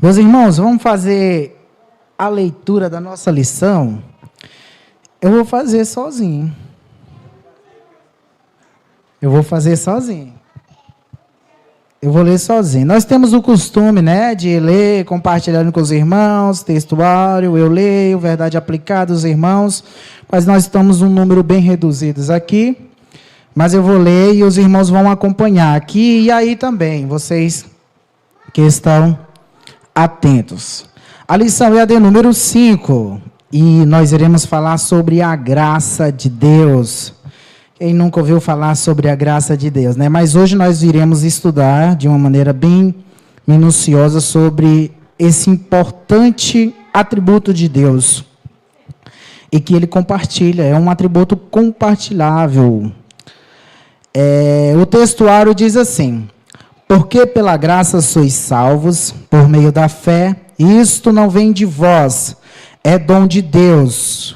Meus irmãos, vamos fazer a leitura da nossa lição. Eu vou fazer sozinho. Eu vou ler sozinho. Nós temos o costume, de ler, compartilhando com os irmãos, textuário, eu leio, verdade aplicada, os irmãos, mas nós estamos um número bem reduzido aqui, mas eu vou ler e os irmãos vão acompanhar aqui, e aí também, vocês que estão atentos. A lição é a de número 5, e nós iremos falar sobre a graça de Deus. Quem nunca ouviu falar sobre a graça de Deus, Mas hoje nós iremos estudar de uma maneira bem minuciosa sobre esse importante atributo de Deus. E que ele compartilha, é um atributo compartilhável. O textuário diz assim: porque pela graça sois salvos, por meio da fé, isto não vem de vós, é dom de Deus.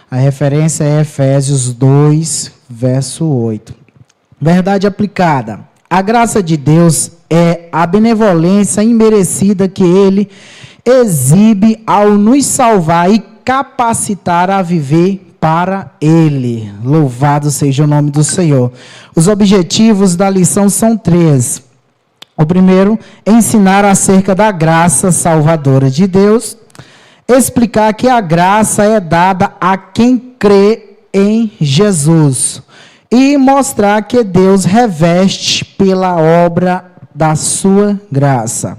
A referência é Efésios 2, verso 8. Verdade aplicada. A graça de Deus é a benevolência imerecida que Ele exibe ao nos salvar e capacitar a viver para Ele. Louvado seja o nome do Senhor. Os objetivos da lição são 3. O primeiro, ensinar acerca da graça salvadora de Deus. Explicar que a graça é dada a quem crê em Jesus. E mostrar que Deus reveste pela obra da sua graça.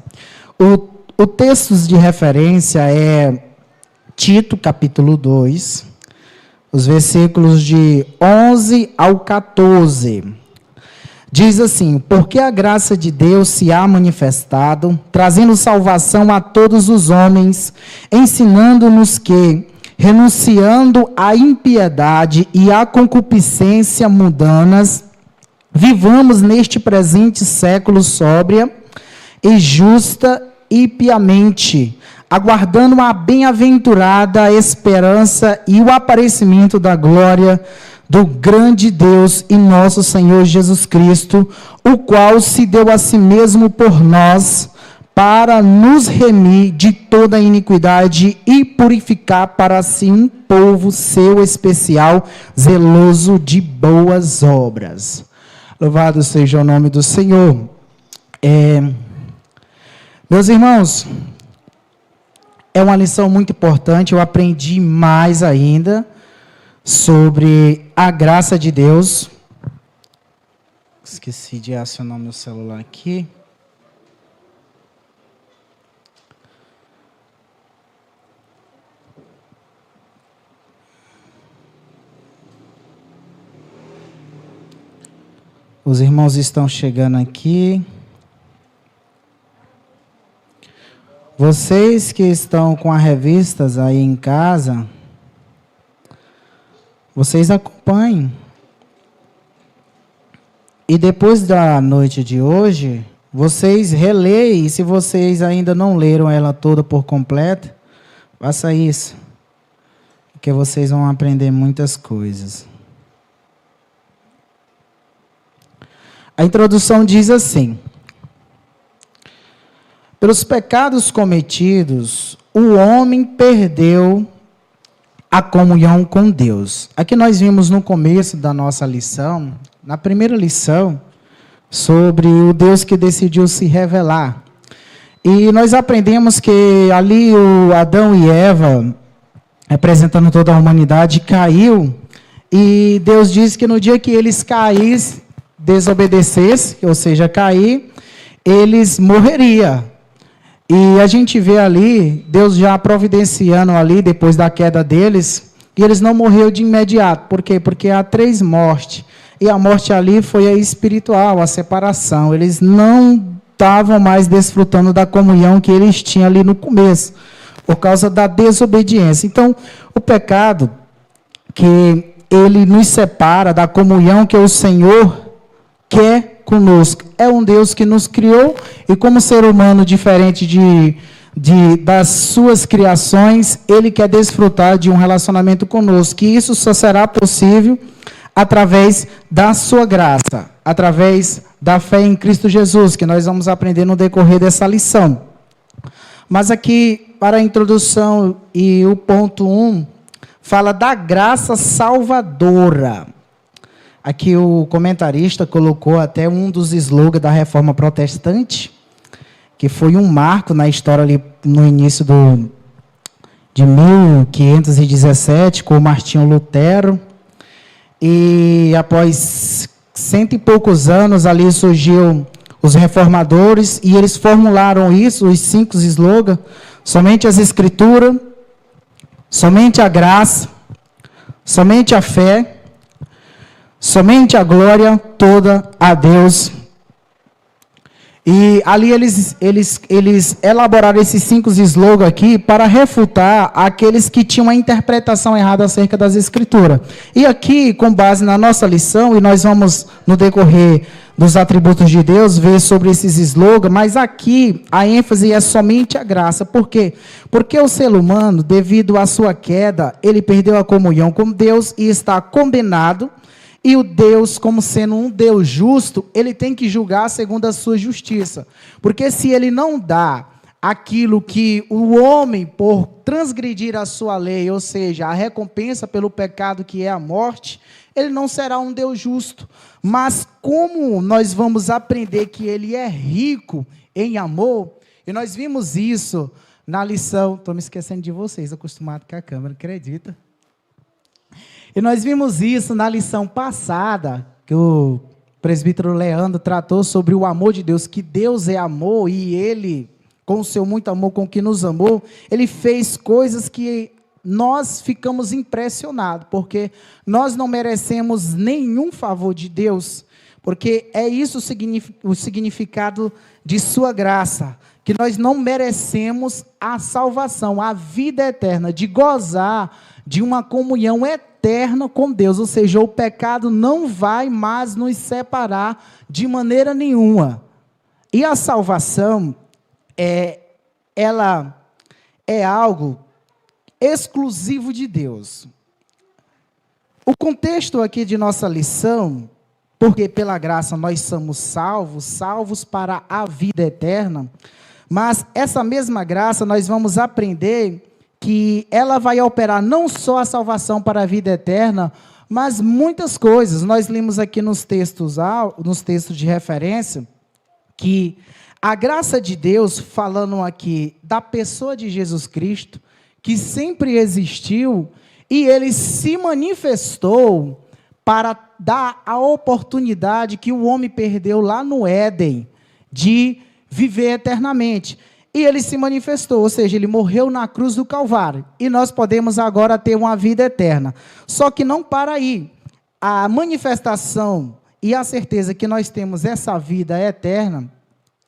O texto de referência é Tito, capítulo 2, os versículos de 11 ao 14. Diz assim: porque a graça de Deus se há manifestado, trazendo salvação a todos os homens, ensinando-nos que, renunciando à impiedade e à concupiscência mundanas, vivamos neste presente século sóbria e justa e piamente, aguardando a bem-aventurada esperança e o aparecimento da glória do grande Deus e nosso Senhor Jesus Cristo, o qual se deu a si mesmo por nós, para nos remir de toda iniquidade e purificar para si um povo seu especial, zeloso de boas obras. Louvado seja o nome do Senhor. Meus irmãos, é uma lição muito importante, eu aprendi mais ainda sobre a graça de Deus. Esqueci de acionar meu celular aqui. Os irmãos estão chegando aqui. Vocês que estão com as revistas aí em casa, vocês acompanhem. E depois da noite de hoje, vocês releem. E se vocês ainda não leram ela toda por completo, faça isso. Porque vocês vão aprender muitas coisas. A introdução diz assim: pelos pecados cometidos, o homem perdeu a comunhão com Deus. Aqui nós vimos no começo da nossa lição, na primeira lição, sobre o Deus que decidiu se revelar. E nós aprendemos que ali o Adão e Eva, representando toda a humanidade, caiu. E Deus disse que no dia que eles caíssem, desobedecessem, ou seja, cair, eles morreriam. E a gente vê ali, Deus já providenciando ali, depois da queda deles, e eles não morreram de imediato. Por quê? Porque há 3 mortes. E a morte ali foi a espiritual, a separação. Eles não estavam mais desfrutando da comunhão que eles tinham ali no começo, por causa da desobediência. Então, o pecado, que ele nos separa da comunhão que o Senhor quer conosco. É um Deus que nos criou e, como ser humano diferente das suas criações, Ele quer desfrutar de um relacionamento conosco. E isso só será possível através da sua graça, através da fé em Cristo Jesus, que nós vamos aprender no decorrer dessa lição. Mas aqui, para a introdução e o ponto 1, fala da graça salvadora. Aqui o comentarista colocou até um dos slogans da Reforma Protestante, que foi um marco na história ali no início de 1517, com Martinho Lutero. E após 100 e poucos anos, ali surgiu os reformadores, e eles formularam isso, os 5 slogans: somente as Escrituras, somente a graça, somente a fé, somente a glória toda a Deus. E ali eles elaboraram esses 5 slogans aqui para refutar aqueles que tinham uma interpretação errada acerca das Escrituras. E aqui, com base na nossa lição, e nós vamos, no decorrer dos atributos de Deus, ver sobre esses slogans, mas aqui a ênfase é somente a graça. Por quê? Porque o ser humano, devido à sua queda, ele perdeu a comunhão com Deus e está condenado. E o Deus, como sendo um Deus justo, ele tem que julgar segundo a sua justiça. Porque se ele não dá aquilo que o homem, por transgredir a sua lei, ou seja, a recompensa pelo pecado que é a morte, ele não será um Deus justo. Mas como nós vamos aprender que ele é rico em amor, e nós vimos isso na lição... Estou me esquecendo de vocês, acostumado com a câmera, acredita? E nós vimos isso na lição passada, que o presbítero Leandro tratou sobre o amor de Deus, que Deus é amor, e ele, com o seu muito amor com que nos amou, ele fez coisas que nós ficamos impressionados, porque nós não merecemos nenhum favor de Deus, porque é isso o significado de sua graça, que nós não merecemos a salvação, a vida eterna, de gozar de uma comunhão eterna com Deus, ou seja, o pecado não vai mais nos separar de maneira nenhuma. E a salvação, ela é algo exclusivo de Deus. O contexto aqui de nossa lição, porque pela graça nós somos salvos para a vida eterna, mas essa mesma graça nós vamos aprender que ela vai operar não só a salvação para a vida eterna, mas muitas coisas. Nós lemos aqui nos textos de referência, que a graça de Deus, falando aqui da pessoa de Jesus Cristo, que sempre existiu, e ele se manifestou para dar a oportunidade que o homem perdeu lá no Éden, de viver eternamente. E ele se manifestou, ou seja, ele morreu na cruz do Calvário. E nós podemos agora ter uma vida eterna. Só que não para aí. A manifestação e a certeza que nós temos essa vida eterna,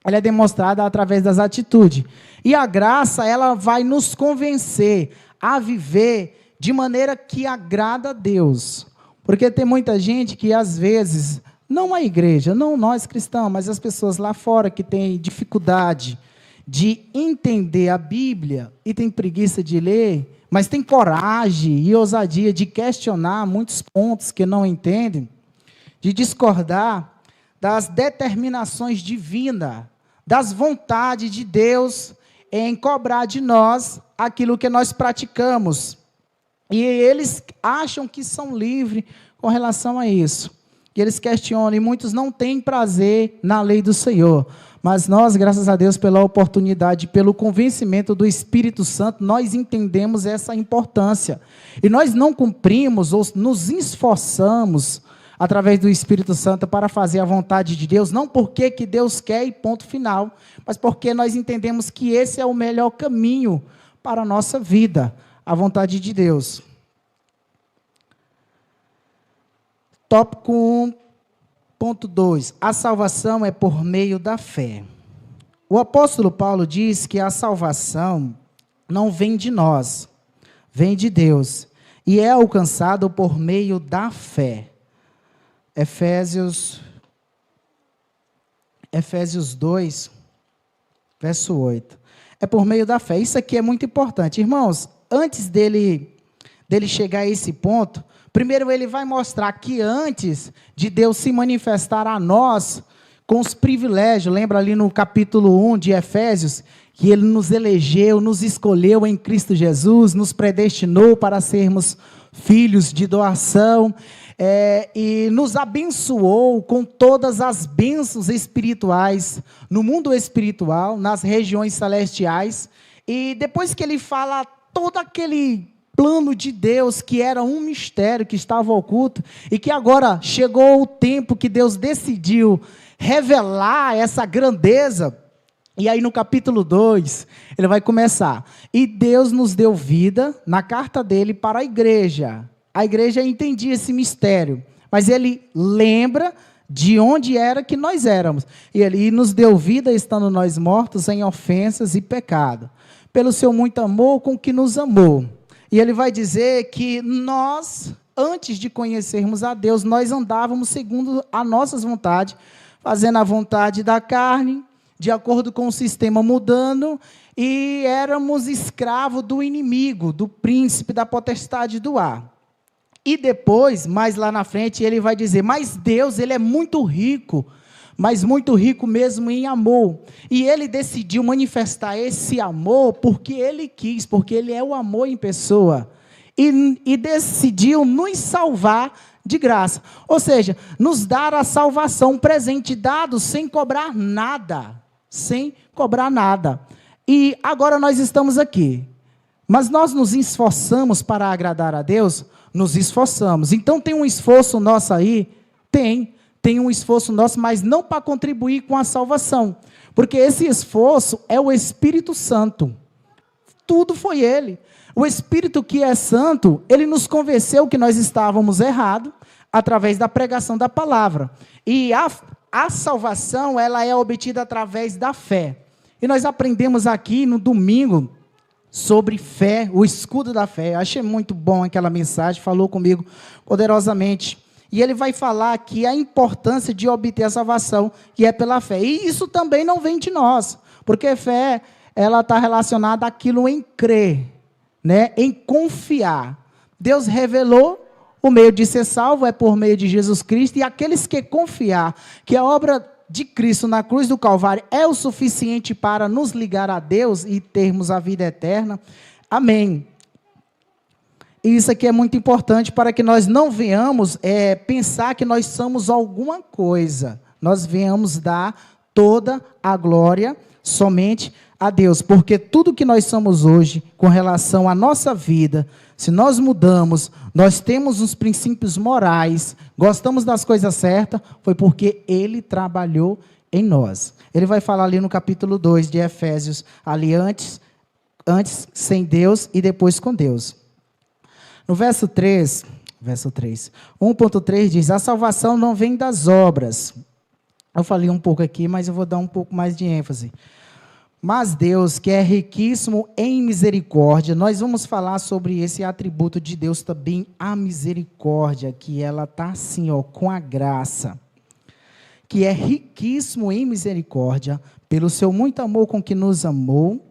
ela é demonstrada através das atitudes. E a graça, ela vai nos convencer a viver de maneira que agrada a Deus. Porque tem muita gente que, às vezes, não a igreja, não nós cristãos, mas as pessoas lá fora que têm dificuldade de entender a Bíblia e tem preguiça de ler, mas tem coragem e ousadia de questionar muitos pontos que não entendem, de discordar das determinações divinas, das vontades de Deus em cobrar de nós aquilo que nós praticamos. E eles acham que são livres com relação a isso. E eles questionam, e muitos não têm prazer na lei do Senhor. Mas nós, graças a Deus, pela oportunidade, pelo convencimento do Espírito Santo, nós entendemos essa importância. E nós não cumprimos ou nos esforçamos, através do Espírito Santo, para fazer a vontade de Deus, não porque que Deus quer e ponto final, mas porque nós entendemos que esse é o melhor caminho para a nossa vida, a vontade de Deus. Tópico 1.2. A salvação é por meio da fé. O apóstolo Paulo diz que a salvação não vem de nós, vem de Deus, e é alcançado por meio da fé. Efésios 2, verso 8. É por meio da fé. Isso aqui é muito importante. Irmãos, antes dele chegar a esse ponto, primeiro ele vai mostrar que antes de Deus se manifestar a nós, com os privilégios. Lembra ali no capítulo 1 de Efésios, que ele nos elegeu, nos escolheu em Cristo Jesus, nos predestinou para sermos filhos de doação, e nos abençoou com todas as bênçãos espirituais, no mundo espiritual, nas regiões celestiais. E depois que ele fala todo aquele plano de Deus, que era um mistério que estava oculto, e que agora chegou o tempo que Deus decidiu revelar essa grandeza. E aí no capítulo 2, ele vai começar. E Deus nos deu vida na carta dele para a igreja. A igreja entendia esse mistério, mas ele lembra de onde era que nós éramos. E ele nos deu vida estando nós mortos em ofensas e pecado, pelo seu muito amor com que nos amou. E ele vai dizer que nós, antes de conhecermos a Deus, nós andávamos segundo a nossa vontade, fazendo a vontade da carne, de acordo com o sistema mudando, e éramos escravos do inimigo, do príncipe da potestade do ar. E depois, mais lá na frente, ele vai dizer, mas Deus, ele é muito rico, mas muito rico mesmo em amor. E ele decidiu manifestar esse amor porque ele quis, porque ele é o amor em pessoa. E decidiu nos salvar de graça. Ou seja, nos dar a salvação, um presente dado sem cobrar nada. Sem cobrar nada. E agora nós estamos aqui. Mas nós nos esforçamos para agradar a Deus? Nos esforçamos. Então tem um esforço nosso aí? Tem um esforço nosso, mas não para contribuir com a salvação. Porque esse esforço é o Espírito Santo. Tudo foi ele. O Espírito que é santo, ele nos convenceu que nós estávamos errados através da pregação da palavra. E a salvação, ela é obtida através da fé. E nós aprendemos aqui no domingo sobre fé, o escudo da fé. Eu achei muito bom aquela mensagem, falou comigo poderosamente. E ele vai falar aqui a importância de obter a salvação, que é pela fé. E isso também não vem de nós, porque fé, ela está relacionada àquilo em crer, né? Em confiar. Deus revelou o meio de ser salvo, é por meio de Jesus Cristo, e aqueles que confiar que a obra de Cristo na cruz do Calvário é o suficiente para nos ligar a Deus e termos a vida eterna. Amém. E isso aqui é muito importante para que nós não venhamos pensar que nós somos alguma coisa. Nós venhamos dar toda a glória somente a Deus. Porque tudo que nós somos hoje, com relação à nossa vida, se nós mudamos, nós temos os princípios morais, gostamos das coisas certas, foi porque Ele trabalhou em nós. Ele vai falar ali no capítulo 2 de Efésios, ali antes sem Deus e depois com Deus. No verso 3, 1.3 diz, a salvação não vem das obras. Eu falei um pouco aqui, mas eu vou dar um pouco mais de ênfase. Mas Deus, que é riquíssimo em misericórdia, nós vamos falar sobre esse atributo de Deus também, a misericórdia, que ela está assim, ó, com a graça, que é riquíssimo em misericórdia, pelo seu muito amor com que nos amou,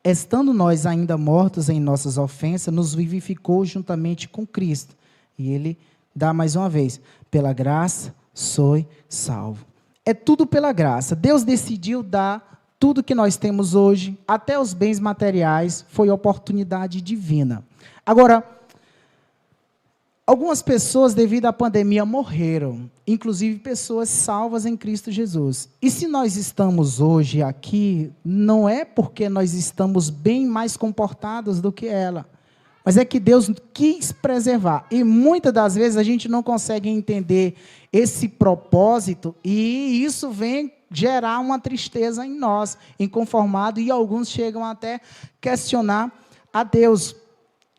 estando nós ainda mortos em nossas ofensas, nos vivificou juntamente com Cristo. E ele dá mais uma vez, pela graça sois salvo. É tudo pela graça. Deus decidiu dar tudo que nós temos hoje, até os bens materiais, foi oportunidade divina. Agora, algumas pessoas, devido à pandemia, morreram, inclusive pessoas salvas em Cristo Jesus. E se nós estamos hoje aqui, não é porque nós estamos bem mais comportados do que ela, mas é que Deus quis preservar. E muitas das vezes a gente não consegue entender esse propósito, e isso vem gerar uma tristeza em nós, inconformado, e alguns chegam até questionar a Deus.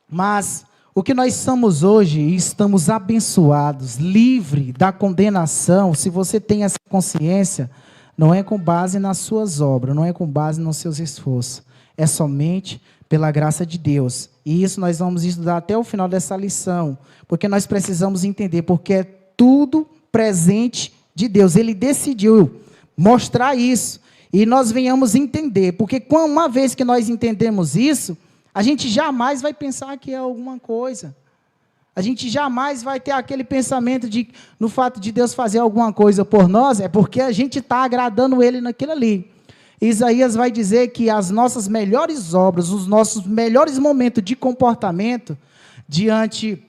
Mas o que nós somos hoje, estamos abençoados, livre da condenação. Se você tem essa consciência, não é com base nas suas obras, não é com base nos seus esforços, é somente pela graça de Deus. E isso nós vamos estudar até o final dessa lição, porque nós precisamos entender, porque é tudo presente de Deus. Ele decidiu mostrar isso, e nós venhamos entender, porque uma vez que nós entendemos isso, a gente jamais vai pensar que é alguma coisa. A gente jamais vai ter aquele pensamento no fato de Deus fazer alguma coisa por nós, é porque a gente está agradando Ele naquilo ali. Isaías vai dizer que as nossas melhores obras, os nossos melhores momentos de comportamento, diante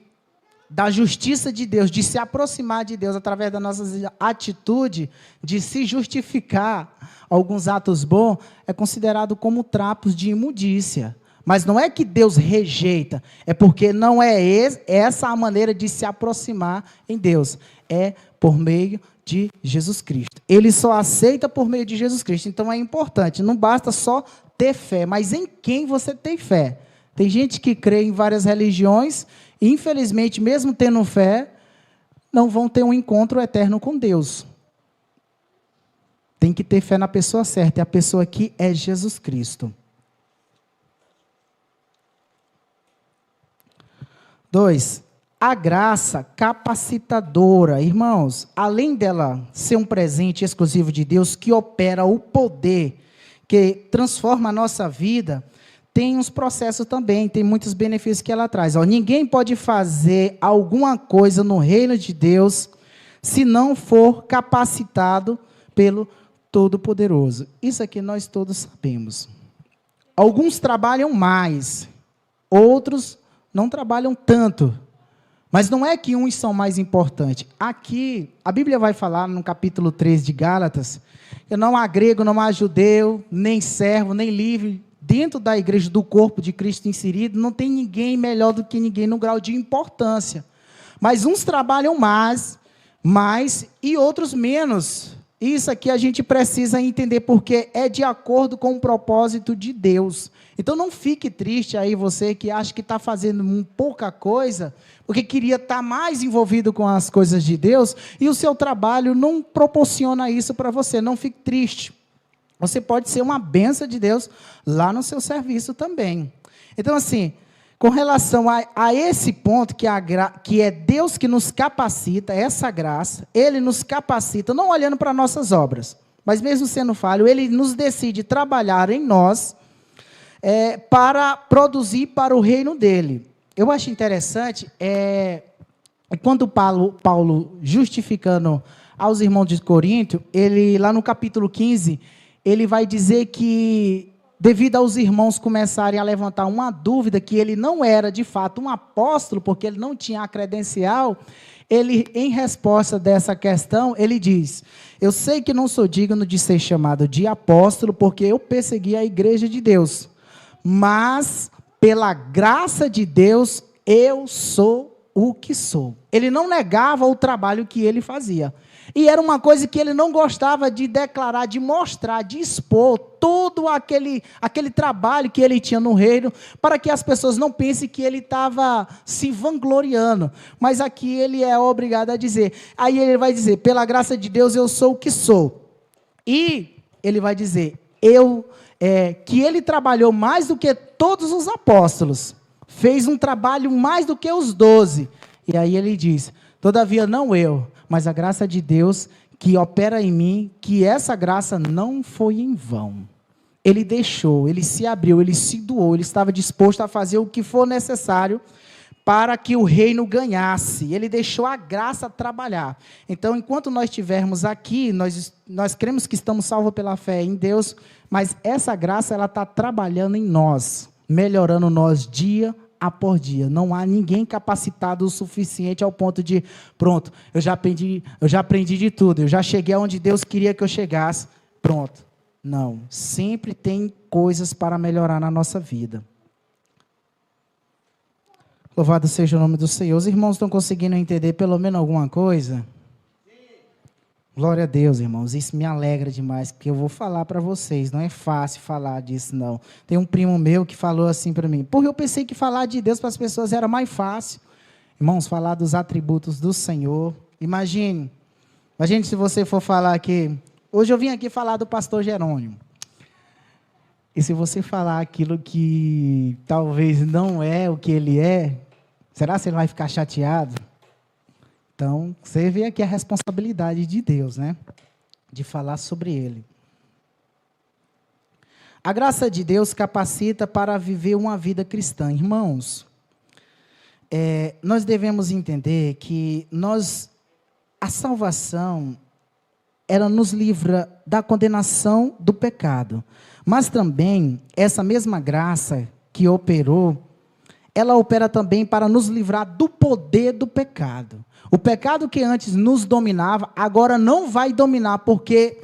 da justiça de Deus, de se aproximar de Deus através da nossa atitude, de se justificar alguns atos bons, é considerado como trapos de imundícia. Mas não é que Deus rejeita, é porque não é essa a maneira de se aproximar em Deus. É por meio de Jesus Cristo. Ele só aceita por meio de Jesus Cristo. Então é importante, não basta só ter fé, mas em quem você tem fé. Tem gente que crê em várias religiões, e infelizmente, mesmo tendo fé, não vão ter um encontro eterno com Deus. Tem que ter fé na pessoa certa, e a pessoa aqui é Jesus Cristo. 2, a graça capacitadora. Irmãos, além dela ser um presente exclusivo de Deus, que opera o poder, que transforma a nossa vida, tem uns processos também, tem muitos benefícios que ela traz. Ninguém pode fazer alguma coisa no reino de Deus, se não for capacitado pelo Todo-Poderoso. Isso aqui nós todos sabemos. Alguns trabalham mais, outros não trabalham tanto, mas não é que uns são mais importantes. Aqui, a Bíblia vai falar no capítulo 3 de Gálatas, que não há grego, não há judeu, nem servo, nem livre, dentro da igreja do corpo de Cristo inserido, não tem ninguém melhor do que ninguém no grau de importância. Mas uns trabalham mais e outros menos. Isso aqui a gente precisa entender, porque é de acordo com o propósito de Deus. Então não fique triste aí você que acha que está fazendo pouca coisa, porque queria estar mais envolvido com as coisas de Deus, e o seu trabalho não proporciona isso para você. Não fique triste. Você pode ser uma bênção de Deus lá no seu serviço também. Então assim, com relação a esse ponto, que é Deus que nos capacita, essa graça, Ele nos capacita, não olhando para nossas obras, mas mesmo sendo falho, Ele nos decide trabalhar em nós, para produzir para o reino dEle. Eu acho interessante, quando Paulo, justificando aos irmãos de Corinto, ele, lá no capítulo 15, ele vai dizer que, devido aos irmãos começarem a levantar uma dúvida, que ele não era, de fato, um apóstolo, porque ele não tinha a credencial, ele, em resposta dessa questão, ele diz: eu sei que não sou digno de ser chamado de apóstolo, porque eu persegui a igreja de Deus, mas, pela graça de Deus, eu sou o que sou. Ele não negava o trabalho que ele fazia. E era uma coisa que ele não gostava de declarar, de mostrar, de expor todo aquele trabalho que ele tinha no reino, para que as pessoas não pensem que ele estava se vangloriando. Mas aqui ele é obrigado a dizer. Aí ele vai dizer: pela graça de Deus eu sou o que sou. E ele vai dizer: que ele trabalhou mais do que todos os apóstolos, fez um trabalho mais do que os 12. E aí ele diz: todavia não eu, mas a graça de Deus que opera em mim, que essa graça não foi em vão. Ele deixou, ele se abriu, ele se doou, ele estava disposto a fazer o que for necessário para que o reino ganhasse. Ele deixou a graça trabalhar. Então, enquanto nós estivermos aqui, nós cremos que estamos salvos pela fé em Deus, mas essa graça ela está trabalhando em nós, melhorando nós dia após dia. Não há ninguém capacitado o suficiente ao ponto de, pronto, eu já aprendi de tudo, eu já cheguei aonde Deus queria que eu chegasse, pronto. Não, sempre tem coisas para melhorar na nossa vida. Louvado seja o nome do Senhor. Os irmãos estão conseguindo entender pelo menos alguma coisa? Glória a Deus, irmãos. Isso me alegra demais, porque eu vou falar para vocês. Não é fácil falar disso, não. Tem um primo meu que falou assim para mim, porque eu pensei que falar de Deus para as pessoas era mais fácil. Irmãos, falar dos atributos do Senhor. Imagine se você for falar aqui. Hoje eu vim aqui falar do pastor Jerônimo. E se você falar aquilo que talvez não é o que ele é, será que ele vai ficar chateado? Então, você vê aqui a responsabilidade de Deus, né? De falar sobre ele. A graça de Deus capacita para viver uma vida cristã. Irmãos, nós devemos entender que a salvação, ela nos livra da condenação do pecado. Mas também, essa mesma graça que operou, ela opera também para nos livrar do poder do pecado. O pecado que antes nos dominava, agora não vai dominar, porque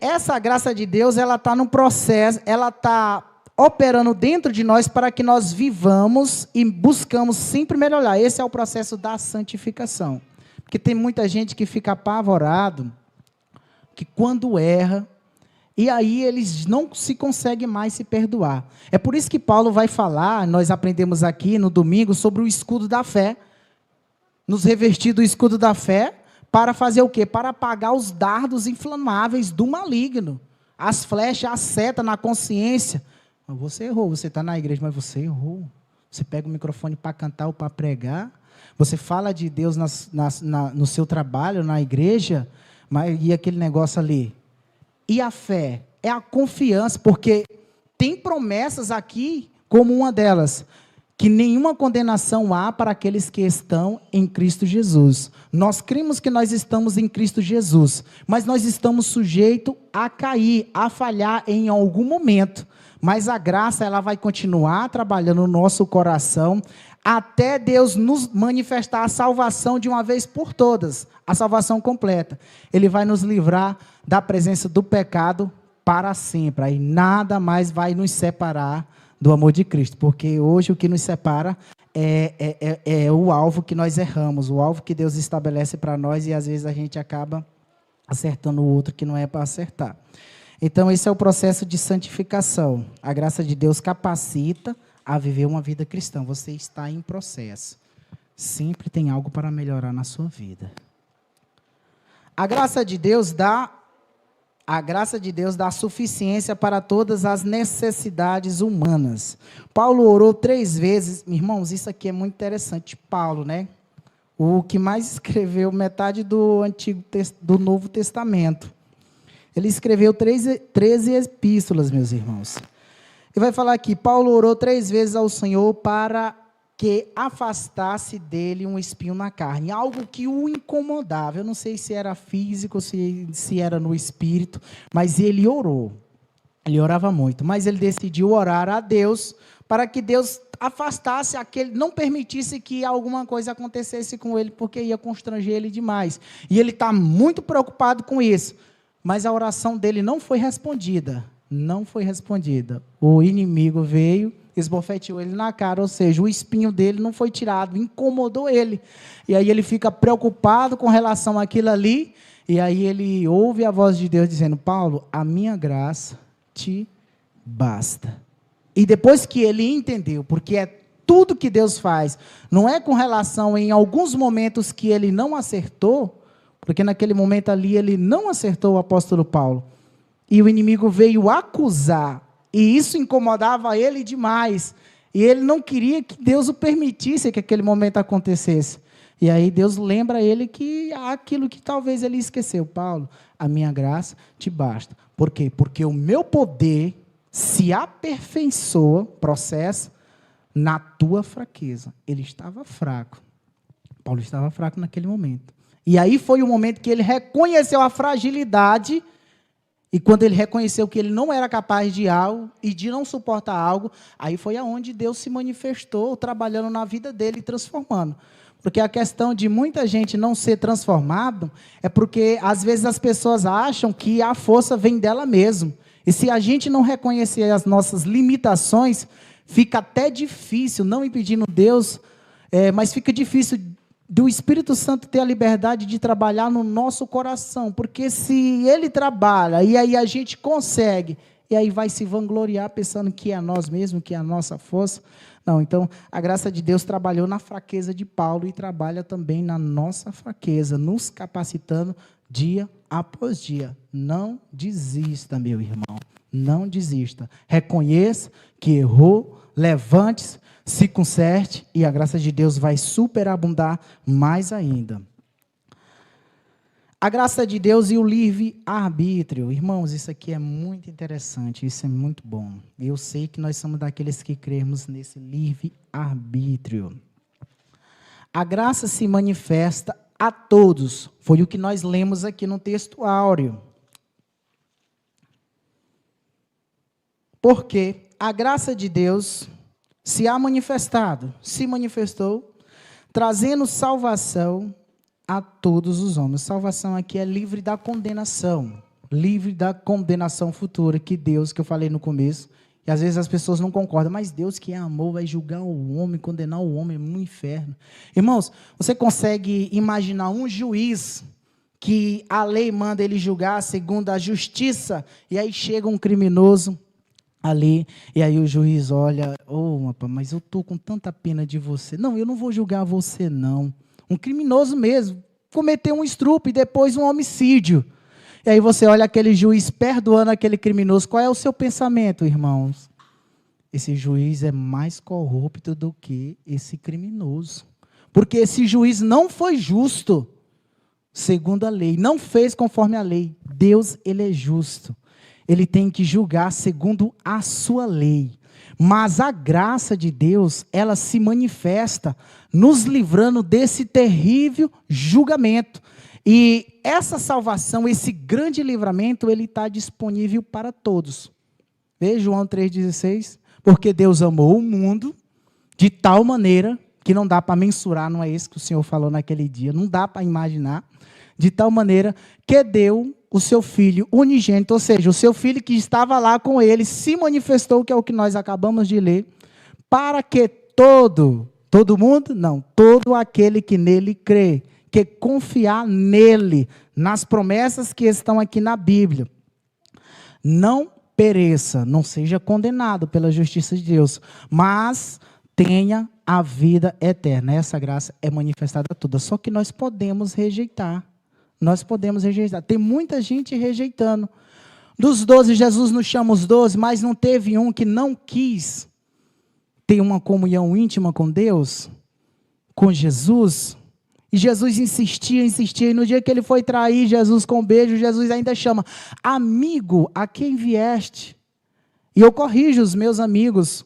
essa graça de Deus, ela está no processo, ela está operando dentro de nós para que nós vivamos e buscamos sempre melhorar. Esse é o processo da santificação. Porque tem muita gente que fica apavorado, que quando erra, e aí eles não se conseguem mais se perdoar. É por isso que Paulo vai falar, nós aprendemos aqui no domingo, sobre o escudo da fé. Nos revestir do escudo da fé, para fazer o quê? Para apagar os dardos inflamáveis do maligno. As flechas, a seta na consciência. Você errou, você está na igreja, mas você errou. Você pega o microfone para cantar ou para pregar. Você fala de Deus no seu trabalho, na igreja, e aquele negócio ali. E a fé é a confiança, porque tem promessas aqui, como uma delas, que nenhuma condenação há para aqueles que estão em Cristo Jesus. Nós cremos que nós estamos em Cristo Jesus, mas nós estamos sujeitos a cair, a falhar em algum momento. Mas a graça, ela vai continuar trabalhando no nosso coração, até Deus nos manifestar a salvação de uma vez por todas, a salvação completa. Ele vai nos livrar da presença do pecado para sempre. Aí nada mais vai nos separar do amor de Cristo, porque hoje o que nos separa é o alvo que nós erramos, o alvo que Deus estabelece para nós, e às vezes a gente acaba acertando o outro que não é para acertar. Então esse é o processo de santificação. A graça de Deus capacita a viver uma vida cristã. Você está em processo. Sempre tem algo para melhorar na sua vida. A graça de Deus dá suficiência para todas as necessidades humanas. Paulo orou 3 vezes. Irmãos, isso aqui é muito interessante. Paulo, né? O que mais escreveu metade do Novo Testamento. Ele escreveu 13 epístolas, meus irmãos. E vai falar aqui, Paulo orou 3 vezes ao Senhor para que afastasse dele um espinho na carne, algo que o incomodava. Eu não sei se era físico, se era no espírito, mas ele orou. Ele orava muito, mas ele decidiu orar a Deus para que Deus afastasse não permitisse que alguma coisa acontecesse com ele, porque ia constranger ele demais. E ele está muito preocupado com isso, mas a oração dele não foi respondida. Não foi respondida. O inimigo veio, esbofeteou ele na cara, ou seja, o espinho dele não foi tirado, incomodou ele. E aí ele fica preocupado com relação àquilo ali, e aí ele ouve a voz de Deus dizendo, Paulo, a minha graça te basta. E depois que ele entendeu, porque é tudo que Deus faz, não é com relação em alguns momentos que ele não acertou, porque naquele momento ali ele não acertou o apóstolo Paulo, e o inimigo veio acusar, e isso incomodava ele demais, e ele não queria que Deus o permitisse que aquele momento acontecesse. E aí Deus lembra ele que aquilo que talvez ele esqueceu. Paulo, a minha graça te basta. Por quê? Porque o meu poder se aperfeiçoa, processo, na tua fraqueza. Ele estava fraco. Paulo estava fraco naquele momento. E aí foi o momento que ele reconheceu a fragilidade. E quando ele reconheceu que ele não era capaz de algo e de não suportar algo, aí foi aonde Deus se manifestou, trabalhando na vida dele e transformando. Porque a questão de muita gente não ser transformado é porque, às vezes, as pessoas acham que a força vem dela mesmo. E se a gente não reconhecer as nossas limitações, fica até difícil, não impedindo Deus, mas fica difícil do Espírito Santo ter a liberdade de trabalhar no nosso coração, porque se ele trabalha, e aí a gente consegue, e aí vai se vangloriar pensando que é nós mesmos, que é a nossa força. Não, então a graça de Deus trabalhou na fraqueza de Paulo e trabalha também na nossa fraqueza, nos capacitando dia após dia. Não desista, meu irmão, não desista. Reconheça que errou, levante-se, se conserte, e a graça de Deus vai superabundar mais ainda. A graça de Deus e o livre-arbítrio. Irmãos, isso aqui é muito interessante, isso é muito bom. Eu sei que nós somos daqueles que cremos nesse livre-arbítrio. A graça se manifesta a todos. Foi o que nós lemos aqui no texto áureo. Porque a graça de Deus se manifestou, trazendo salvação a todos os homens. Salvação aqui é livre da condenação futura que Deus, que eu falei no começo, e às vezes as pessoas não concordam, mas Deus que é amor vai julgar o homem, condenar o homem no inferno. Irmãos, você consegue imaginar um juiz que a lei manda ele julgar segundo a justiça, e aí chega um criminoso ali, e aí o juiz olha, mas eu estou com tanta pena de você. Não, eu não vou julgar você, não. Um criminoso mesmo, cometeu um estupro e depois um homicídio. E aí você olha aquele juiz perdoando aquele criminoso. Qual é o seu pensamento, irmãos? Esse juiz é mais corrupto do que esse criminoso. Porque esse juiz não foi justo, segundo a lei. Não fez conforme a lei. Deus, ele é justo. Ele tem que julgar segundo a sua lei. Mas a graça de Deus, ela se manifesta nos livrando desse terrível julgamento. E essa salvação, esse grande livramento, ele está disponível para todos. Veja João 3,16. Porque Deus amou o mundo de tal maneira que não dá para mensurar, não é isso que o Senhor falou naquele dia, não dá para imaginar, de tal maneira que deu o seu Filho unigênito, ou seja, o seu Filho que estava lá com ele, se manifestou, que é o que nós acabamos de ler, para que todo mundo? Não, todo aquele que nele crê, que confiar nele, nas promessas que estão aqui na Bíblia, não pereça, não seja condenado pela justiça de Deus, mas tenha a vida eterna. Essa graça é manifestada toda, só que nós podemos rejeitar. Tem muita gente rejeitando. Dos 12, Jesus nos chama os 12, mas não teve um que não quis ter uma comunhão íntima com Deus, com Jesus. E Jesus insistia, e no dia que ele foi trair Jesus com um beijo, Jesus ainda chama, amigo, a quem vieste? E eu corrijo os meus amigos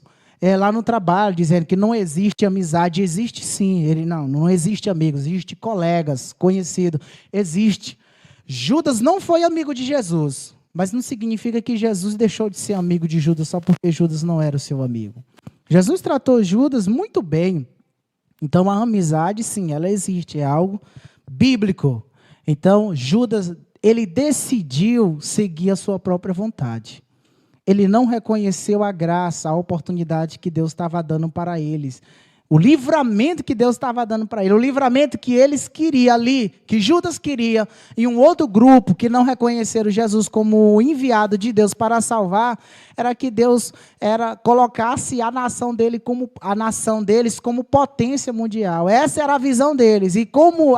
lá no trabalho, dizendo que não existe amizade. Existe sim. Ele, não existe amigos, existe colegas, conhecido, existe. Judas não foi amigo de Jesus, mas não significa que Jesus deixou de ser amigo de Judas só porque Judas não era o seu amigo. Jesus tratou Judas muito bem. Então, a amizade, sim, ela existe, é algo bíblico. Então, Judas, ele decidiu seguir a sua própria vontade. Ele não reconheceu a graça, a oportunidade que Deus estava dando para eles. O livramento que Deus estava dando para eles. O livramento que eles queriam ali, que Judas queria, e um outro grupo que não reconheceram Jesus como enviado de Deus para salvar, era que Deus colocasse a nação deles como potência mundial. Essa era a visão deles. E como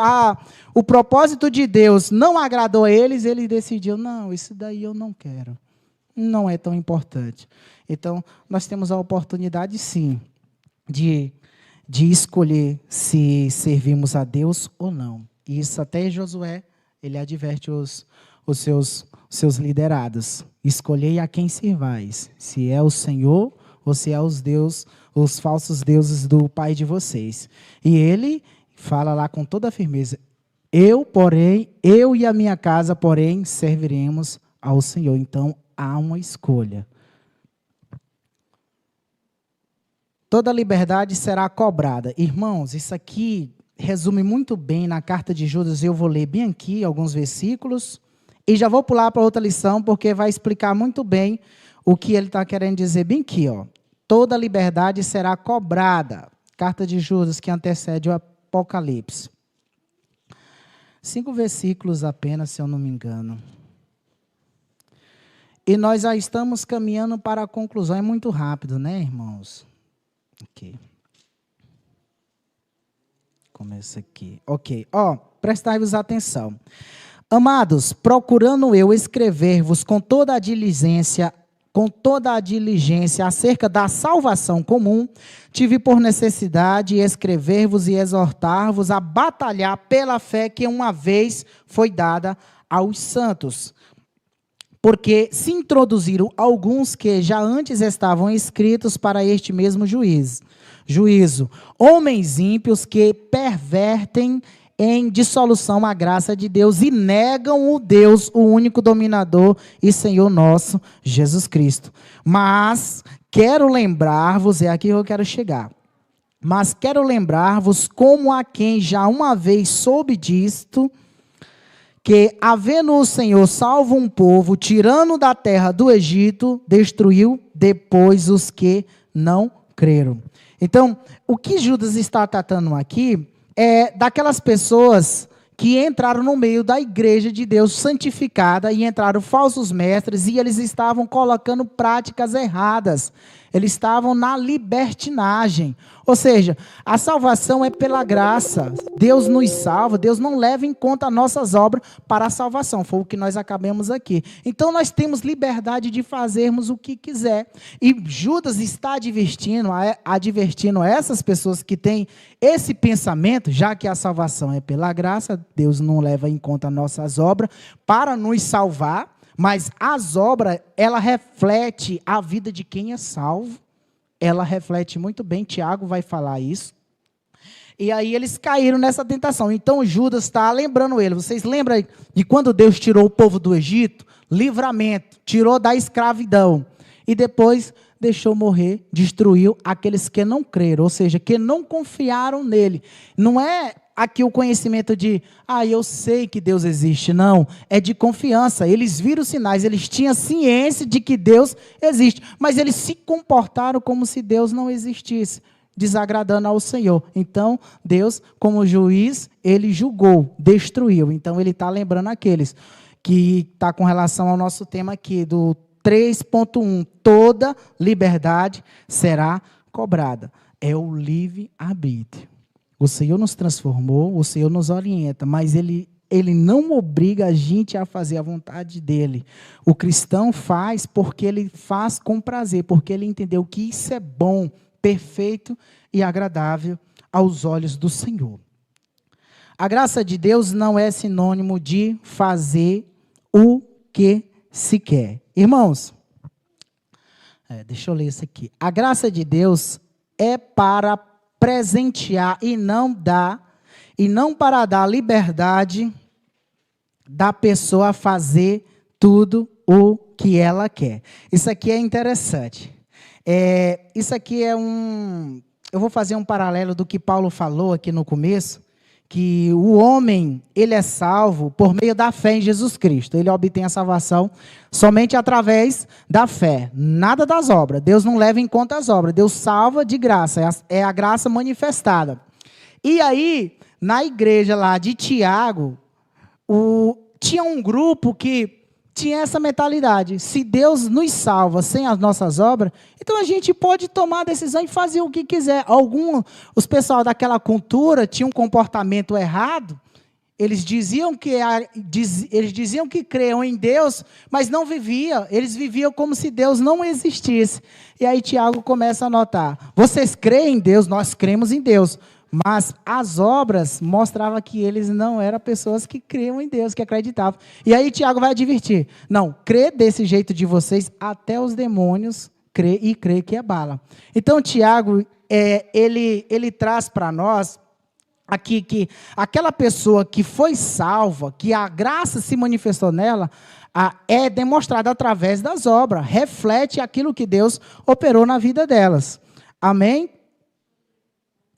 o propósito de Deus não agradou a eles, ele decidiu, não, isso daí eu não quero. Não é tão importante. Então, nós temos a oportunidade, sim, de escolher se servimos a Deus ou não. E isso até Josué, ele adverte os seus liderados. Escolhei a quem servais, se é o Senhor ou se é os falsos deuses do pai de vocês. E ele fala lá com toda a firmeza, eu e a minha casa, porém, serviremos ao Senhor. Então, há uma escolha. Toda liberdade será cobrada. Irmãos, isso aqui resume muito bem na carta de Judas. Eu vou ler bem aqui alguns versículos e já vou pular para outra lição, porque vai explicar muito bem o que ele está querendo dizer bem aqui. Toda liberdade será cobrada. Carta de Judas, que antecede o Apocalipse. 5 versículos apenas, se eu não me engano. E nós já estamos caminhando para a conclusão. É muito rápido, né, irmãos? Ok. Começa aqui. Ok. Prestai-vos atenção. Amados, procurando eu escrever-vos com toda a diligência com toda a diligência acerca da salvação comum, tive por necessidade escrever-vos e exortar-vos a batalhar pela fé que uma vez foi dada aos santos. Porque se introduziram alguns que já antes estavam escritos para este mesmo juízo, homens ímpios que pervertem em dissolução a graça de Deus e negam o Deus, o único dominador e Senhor nosso, Jesus Cristo. Mas quero lembrar-vos, é aqui que eu quero chegar, mas quero lembrar-vos como a quem já uma vez soube disto, que, havendo o Senhor salvo um povo, tirando da terra do Egito, destruiu depois os que não creram. Então, o que Judas está tratando aqui é daquelas pessoas que entraram no meio da igreja de Deus santificada e entraram falsos mestres e eles estavam colocando práticas erradas. Eles estavam na libertinagem. Ou seja, a salvação é pela graça. Deus nos salva, Deus não leva em conta nossas obras para a salvação. Foi o que nós acabamos aqui. Então nós temos liberdade de fazermos o que quiser. E Judas está advertindo essas pessoas que têm esse pensamento, já que a salvação é pela graça, Deus não leva em conta nossas obras para nos salvar. Mas as obras, ela reflete a vida de quem é salvo. Ela reflete muito bem, Tiago vai falar isso. E aí eles caíram nessa tentação. Então Judas está lembrando ele. Vocês lembram de quando Deus tirou o povo do Egito? Livramento, tirou da escravidão. E depois deixou morrer, destruiu aqueles que não creram, ou seja, que não confiaram nele. Não é aqui o conhecimento de, eu sei que Deus existe. Não, é de confiança. Eles viram sinais, eles tinham ciência de que Deus existe, mas eles se comportaram como se Deus não existisse, desagradando ao Senhor. Então, Deus, como juiz, ele julgou, destruiu. Então, ele está lembrando aqueles que está com relação ao nosso tema aqui, do 3.1, toda liberdade será cobrada. É o livre-arbítrio. O Senhor nos transformou, o Senhor nos orienta, mas Ele não obriga a gente a fazer a vontade dEle. O cristão faz porque ele faz com prazer, porque ele entendeu que isso é bom, perfeito e agradável aos olhos do Senhor. A graça de Deus não é sinônimo de fazer o que se quer. Irmãos, deixa eu ler isso aqui. A graça de Deus é para presentear e não para dar liberdade da pessoa a fazer tudo o que ela quer. Isso aqui é interessante. Isso aqui eu vou fazer um paralelo do que Paulo falou aqui no começo, que o homem, ele é salvo por meio da fé em Jesus Cristo. Ele obtém a salvação somente através da fé, nada das obras. Deus não leva em conta as obras, Deus salva de graça, é a graça manifestada. E aí, na igreja lá de Tiago, tinha um grupo que tinha essa mentalidade: se Deus nos salva sem as nossas obras, então a gente pode tomar a decisão e fazer o que quiser. Os pessoal daquela cultura tinham um comportamento errado. Eles diziam que criam em Deus, mas não viviam. Eles viviam como se Deus não existisse. E aí Tiago começa a notar: vocês creem em Deus, nós cremos em Deus. Mas as obras mostravam que eles não eram pessoas que criam em Deus, que acreditavam. E aí Tiago vai advertir: não, crê desse jeito de vocês, até os demônios crê que abala. Então Tiago, ele traz para nós aqui que aquela pessoa que foi salva, que a graça se manifestou nela, é demonstrada através das obras, reflete aquilo que Deus operou na vida delas. Amém?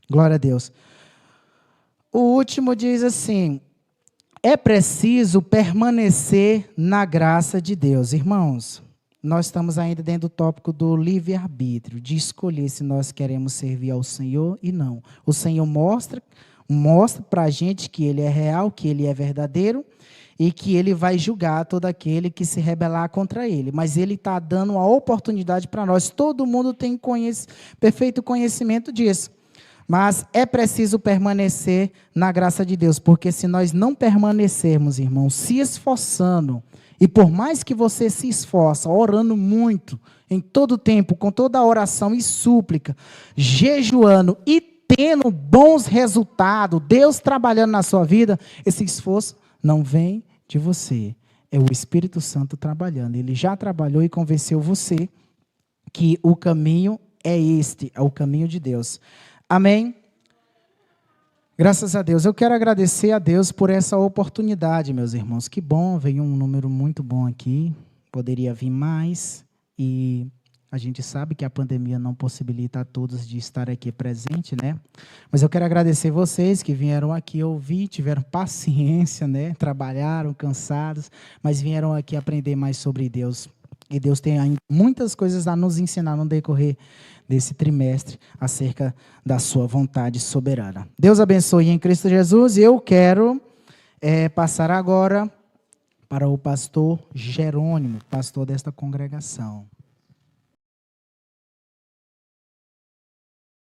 Glória a Deus. O último diz assim: é preciso permanecer na graça de Deus. Irmãos, nós estamos ainda dentro do tópico do livre-arbítrio, de escolher se nós queremos servir ao Senhor e não. O Senhor mostra para a gente que Ele é real, que Ele é verdadeiro e que Ele vai julgar todo aquele que se rebelar contra Ele. Mas Ele está dando uma oportunidade para nós. Todo mundo tem perfeito conhecimento disso. Mas é preciso permanecer na graça de Deus, porque se nós não permanecermos, irmãos, se esforçando, e por mais que você se esforça, orando muito, em todo tempo, com toda a oração e súplica, jejuando e tendo bons resultados, Deus trabalhando na sua vida, esse esforço não vem de você, é o Espírito Santo trabalhando. Ele já trabalhou e convenceu você que o caminho é este, é o caminho de Deus. Amém? Graças a Deus. Eu quero agradecer a Deus por essa oportunidade, meus irmãos. Que bom, veio um número muito bom aqui. Poderia vir mais. E a gente sabe que a pandemia não possibilita a todos de estar aqui presente, né? Mas eu quero agradecer vocês que vieram aqui ouvir, tiveram paciência, né? Trabalharam cansados, mas vieram aqui aprender mais sobre Deus. E Deus tem ainda muitas coisas a nos ensinar no decorrer desse trimestre acerca da sua vontade soberana. Deus abençoe em Cristo Jesus. E eu quero passar agora para o pastor Jerônimo, pastor desta congregação.